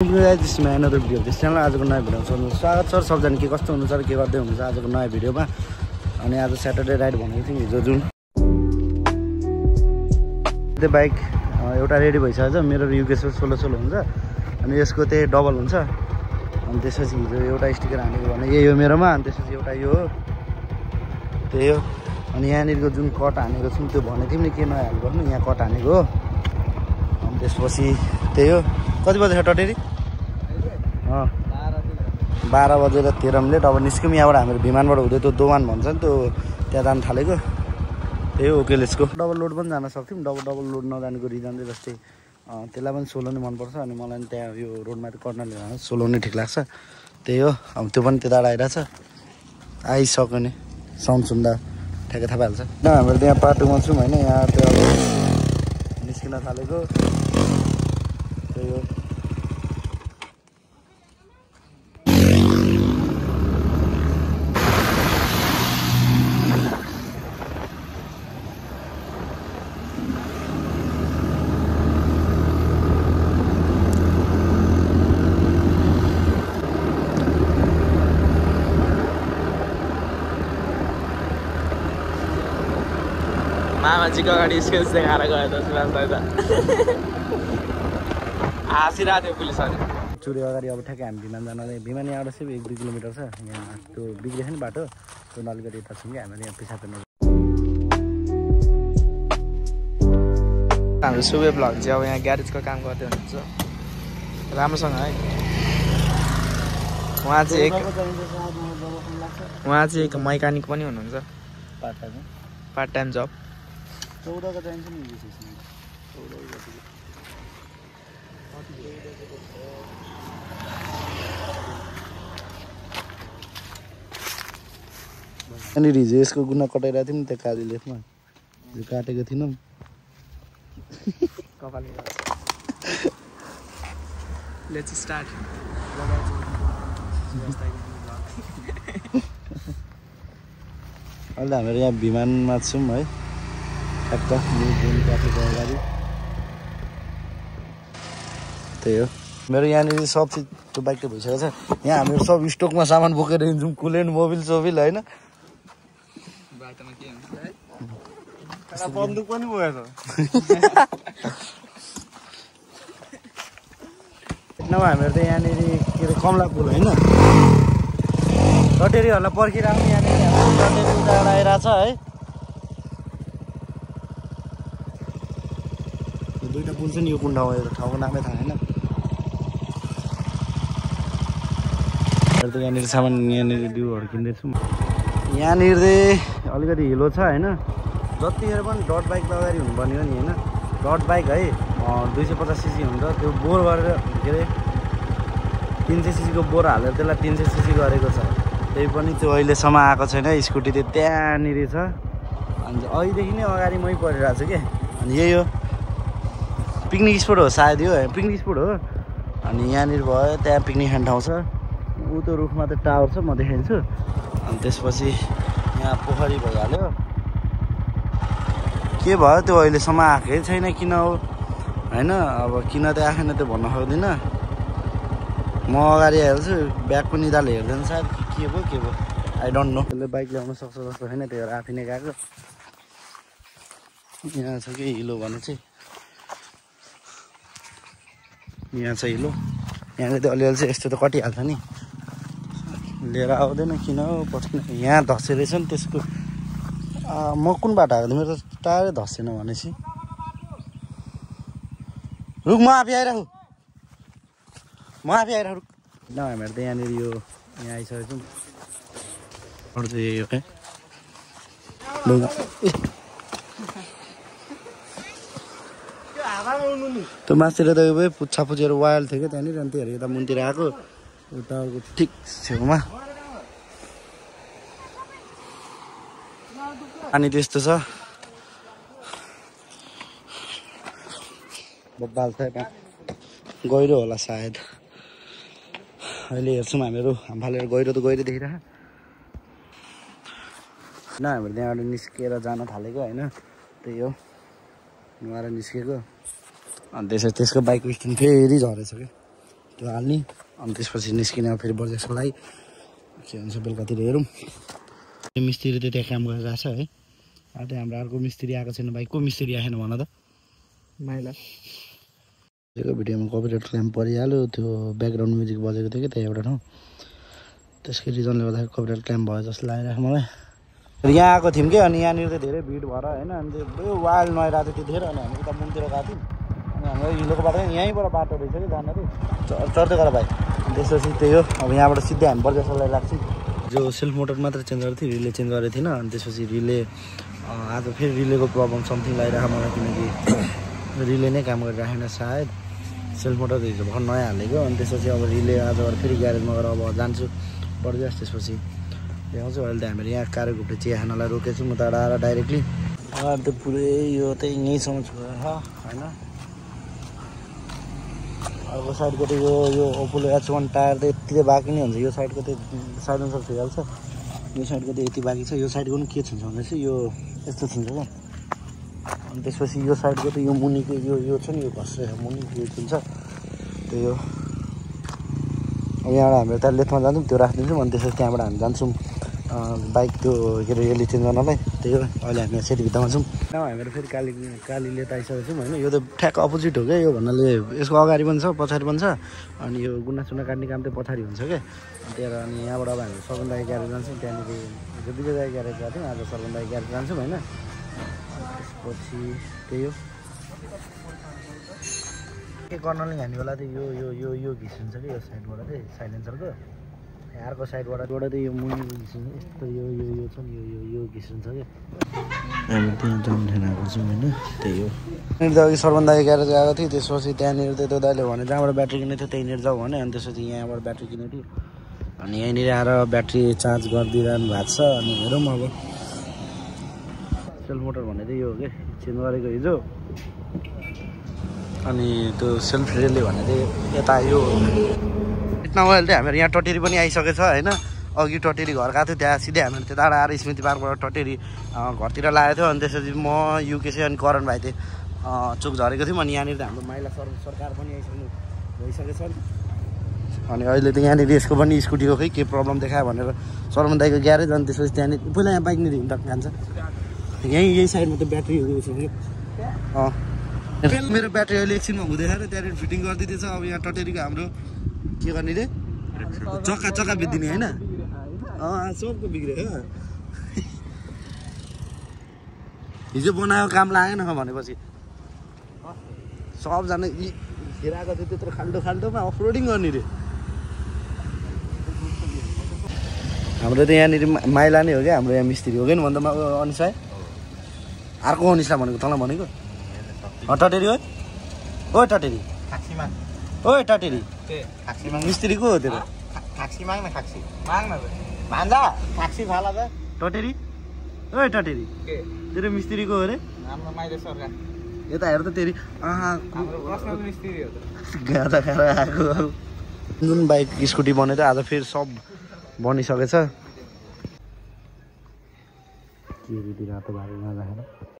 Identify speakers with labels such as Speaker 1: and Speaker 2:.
Speaker 1: This is another video. This channel आजको नयाँ video सोध्नु स्वागत छ सबजना के कस्तो हुनुहुन्छ र के गर्दै हुनुहुन्छ आजको नयाँ भिडियोमा अनि आज सैटरडे राइड भनेको थियौं हिजो जुन त्यो बाइक एउटा रेडी भइसकेछ मेरो युकेश 16 हुन्छ अनि यसको त्यही डबल हुन्छ अनि त्यसपछि हिजो एउटा स्टिकर हानेको भने यही हो मेरोमा अनि त्यसपछि एउटा यो हो त्यही हो अनि यहाँनिरको जुन कट हानेको छु त्यो भने थियौ नि के नहाल्नु गर्नु यहाँ कट हानेको हो अनि त्यसपछि त्यही हो कति बजे छ टटेरी 12 बजेर 13 मिनेट अब निस्क्यौँ यहाँबाट हाम्रो विमानबाट हुँदै त्यो दोवान भन्छ नि त्यो त्यहाँ जान थालेको त्यही हो ओकेलेसको डबल लोड पनि जान सक्थ्यौँ डबल लोड नजानेको रिजन चाहिँ जस्तै त्यसलाई पनि सोलो नै मनपर्छ अनि मलाई त्यहाँ यो रोडमा कर्नरले जान सोलो नै ठिक लाग्छ त्यही हो अब त्यो पनि त्यता आइरहेछ आइसक्यो नि साउन्ड सुन्दा ठ्याक्कै थाहा पाइहाल्छ न हाम्रो त्यहाँ पाटोमा छौँ होइन यहाँ त्यो अब निस्किन थालेको त्यही हो
Speaker 2: मामाजीको अगाडि स्केच देखाएर गयो त सुभाष दाइ त हाँसिरहेको थियो पुलिसहरूले
Speaker 1: चुरे अगाडि अब ठ्याक्कै हामी विमान जानलाई विमान यहाँबाट चाहिँ 1-2 किलोमिटर छ यहाँ त्यो बिग्रेछ नि बाटो त्यो अलिकति यता छौँ कि हामीले यहाँ पिछा पेर्नु
Speaker 2: हाम्रो सुबे ब्लग चाहिँ अब यहाँ ग्यारेजको काम गर्दै हुनुहुन्छ राम्रोसँग है उहाँ चाहिँ एक मेकानिक पनि हुनुहुन्छ पार्ट टाइम जब
Speaker 1: 14 का चाहिन्छ नि अनि हिजो यसको गुना कटाइरहेको थियौँ नि त्यो काली लेखमा हिजो काटेको थिएनौँ
Speaker 2: कपालले लेट्स स्टार्ट
Speaker 1: अहिले हाम्रो यहाँ विमानमा छौँ है ठ्याक्क काटेको अगाडि त्यही हो मेरो यहाँनिर सब चिज त्यो बाइक त भइसकेको छ यहाँ हाम्रो सब स्टकमा सामान बोकेर हिँड्छौँ कुलेन्ट मोबिल सोबिल होइन
Speaker 2: बन्दुक पनि भयो
Speaker 1: हाम्रो त यहाँनिर के अरे कमला पुल होइन टटेरीहरूलाई पर्खिरहेको यहाँनिर टटेरी उताबाट आइरहेछ है दुईवटा पुल छ नि यो कुन ठाउँ यो ठाउँको नामै थाहा होइन त यहाँनिर सामान यहाँनिर डिउहरू किन्दैछौँ यहाँनिर चाहिँ अलिकति हिलो छ होइन जतिखेर पनि डट बाइक त अगाडि हुनुपर्ने हो नि होइन डट बाइक है 250 सीसी हुन्छ त्यो बोर गरेर के अरे 300 सीसीको बोर हालेर त्यसलाई 300 सीसी गरेको छ त्यही पनि त्यो अहिलेसम्म आएको छैन स्कुटी त्यो त्यहाँनिर छ अनि अहिलेदेखि नै अगाडि मै परिरहेको छु कि अनि यही हो पिकनिक स्पोट हो सायद यो पिकनिक स्पोट हो अनि यहाँनिर भयो त्यहाँ पिकनिक खाने ठाउँ छ ऊ त्यो रुखमा त टावर छ म देखाइदिन्छु अनि त्यसपछि यहाँ पोखरी भइहाल्यो के भयो त्यो अहिलेसम्म आएकै छैन किन हो होइन अब किन त आएन त्यो भन्न सक्दिनँ म अगाडि आइहाल्छु ब्याग पनि निधाले हेर्दैन सायद के भयो आई डोन्ट नो त्यसले बाइक ल्याउन सक्छ जस्तो छैन त्यो भएर आफै नै गएको यहाँ छ कि हिलो भने चाहिँ यहाँ छ हिलो यहाँले त अलिअलि चाहिँ यस्तो त कटिहाल्छ नि लिएर आउँदैन किन हो पछि यहाँ धसे रहेछ नि त्यसको म कुन बाटो आएको थिएँ मेरो त टायरै धसेन भनेपछि रुख म आफै आइरहेको रुख न हामीहरू त यहाँनिर यो यहाँ आइसकेको छौँ अरू चाहिँ यही हो है त्यो मासतिर त यो पुच्छा पुछेर वायल थियो क्या त्यहाँनिर अनि त्योहरू यता मुनतिर आएको उता ठिक छेउमा अनि त्यस्तो छ बब्बाल छ गहिरो होला सायद अहिले हेर्छौँ हामीहरू फालेर गहिरो त गहिरो देखिरहेको न हाम्रो त्यहाँबाट निस्किएर जान थालेको होइन त्यही हो नुहाएर निस्केको अनि त्यसको बाइकको स्ट्यान्ड फेरि झरेछ क्या त्यो हाल्ने अनि त्यसपछि निस्किने फेरि बर्जेक्सलाई के हुन्छ बेलुकातिर हेरौँ। मिस्त्री त त्यहाँ काम गरिरहेको छ है। अहिले हाम्रो अर्को मिस्त्री आएको छैन भाइ। को मिस्त्री आएन भन त?
Speaker 2: माइला
Speaker 1: त्यो भिडियोमा कपिराइट क्लेम परिहाल्यो। त्यो ब्याकग्राउन्ड म्युजिक बजेको थियो कि त्यहाँ एउटा ठाउँ, त्यसकै रिजनले गर्दाखेरि कपिराइट क्लेम भयो जस्तो लागिरहेको मलाई। यहाँ आएको थियौँ कि अनि यहाँनिर त धेरै भिड भएर होइन, अनि त्यो वाइल्ड नआइरहेको थियो त्यतिखेर। अनि हामी उता मुनतिर गएको थियौँ अनि हाम्रो हिलोको बाटो यहीँबाट बाटो रहेछ कि जान चाहिँ चढ्दै गर भाइ। त्यसपछि त्यही हो, अब यहाँबाट सिधै हामी बर्जेक्सलाई लाग्छौँ। जो सेल्फ मोटर मात्र चेन्ज गरेको थियो, रिले चेन्ज गरेको थिएन। अनि त्यसपछि रिले आज फेरि रिलेको प्रब्लम समथिङ लागिरहेको मलाई, किनकि रिले नै काम गरिराखेन सायद। सेल्फ मोटर हिजो भर्खर नयाँ हालेको। अनि त्यसपछि अब रिले आज फेरि ग्यारेजमा गएर अब जान्छु बर्जेक्स। त्यसपछि ल्याउँछु। अहिले त हामीले यहाँ कारो घुप्टे चिया खानालाई रोकेछु म त आएर डाइरेक्टली। अब त पुरै यो त यहीँसम्म छोडेर होइन। अर्को साइडको त यो ओप्पोलो H1 टायर त यति त बाँकी नै हुन्छ। यो साइडको त साइलेन्सर छिरिहाल्छ, यो साइडको त यति बाँकी छ। यो साइडको पनि के छिन्छ भने चाहिँ यो यस्तो छिन्छ क्या। अनि त्यसपछि यो साइडको त यो मुनिको यो छ नि, यो घस्रे मुनिको यो छिन्छ त्यही हो। अब यहाँबाट हाम्रो त्यहाँ लेथमा जान्छौँ, त्यो राखिदिन्छौँ। अनि त्यसपछि त्यहाँबाट हामी जान्छौँ बाइक त्यो के अरे यसले चेन्ज गर्नलाई। त्यही हो, अहिले हामी सेट भित्तामा छौँ। हामीहरू फेरि कालीले आइसकेको छौँ होइन। यो त ठ्याक्क अपोजिट हो क्या यो भन्नाले। यसको अगाडि पनि छ पछाडि पनि छ। अनि यो गुनासुना काट्ने काम चाहिँ पछाडि हुन्छ क्या। त्यही अनि यहाँबाट अब हामी सरवन दाई ग्यारेज जान्छौँ। त्यहाँनिर विजय दाई ग्यारेज गएको थियौँ, आज सरवन दाई ग्यारेज जान्छौँ होइन। त्यसपछि त्यही हो, के कर्नरलिङ हान्ने बेला चाहिँ यो घिसिन्छ कि यो साइडबाट चाहिँ साइलेन्सरको। अर्को साइडबाट चाहिँ यो मुनि घिसिन्छ यस्तो यो छ नि यो घिसिन्छ कि। हामी त्यहाँ जाने आएको छौँ होइन। त्यही हो, त्यहाँनिर त अघि सरवन दाई ग्यारेज गएको थिएँ। त्यसपछि त्यहाँनिर त त्यो दाइले भने जहाँबाट ब्याट्री किनेको थियो त्यहीँनिर जाऊ भने। अनि त्यसपछि यहाँबाट ब्याट्री किनेको थियो। अनि यहीँनिर आएर ब्याट्री चार्ज गरिदिइरहनु भएको छ। अनि हेरौँ अब सेल्फ मोटर भन्ने चाहिँ यो हो कि चेन्ज गरेको हिजो। अनि त्यो सेल्फ रिले भन्ने चाहिँ यता यो नभए अहिले चाहिँ हामीहरू यहाँ टटेरी पनि आइसकेको छ होइन। अघि टटेरी घर गएको थियो, त्यहाँ सिधै हामीहरू त्यताबाट आएर स्मृति पार्कबाट टटेरी घरतिर लागेको थियो। अनि त्यसपछि म युकेसी अनि करण भाइ थिएँ चोक झरेको थियौँ। अनि यहाँनिर त हाम्रो माइला सरकार पनि भइसकेको छ। अनि अहिले त यहाँनिर यसको पनि स्कुटीको खै के प्रब्लम देखायो भनेर सरवन दाइको ग्यारेज। अनि त्यसपछि त्यहाँनिर पहिला यहाँ बाइक निर हिँड्दा जान्छ यही साइडमा त ब्याट्रीहरू छ कि। मेरो ब्याट्री अहिले एकछिनमा हुँदैन र त्यहाँनिर फिटिङ गरिदिँदैछ। अब यहाँ टटेरीको हाम्रो के गर्ने रे चक्का बिग्दिने होइन। सबको बिग्रियो हिजो बनाएको काम लागेन भनेपछि सबजना हेराएको थियो त्यत्रो खाल्टोमा अफरोडिङ गर्ने रे। हाम्रो त यहाँनिर माइला नै हो क्या, हाम्रो यहाँ मिस्त्री हो कि नि भन्दा अनिसा अर्को अनिसा भनेको तँलाई भनेको टटेरी हो। ओ टटेरी ओ टटेरी मिस्त्री को हो तेरो? टटेरी ओ टटेरी तेरो मिस्त्री को हो रे? यता हेर त तेरी गादा खाएर आएको। जुन बाइक स्कुटी बनेर आज फेरि सब बनिसकेछ। के रातो भारी नराखेर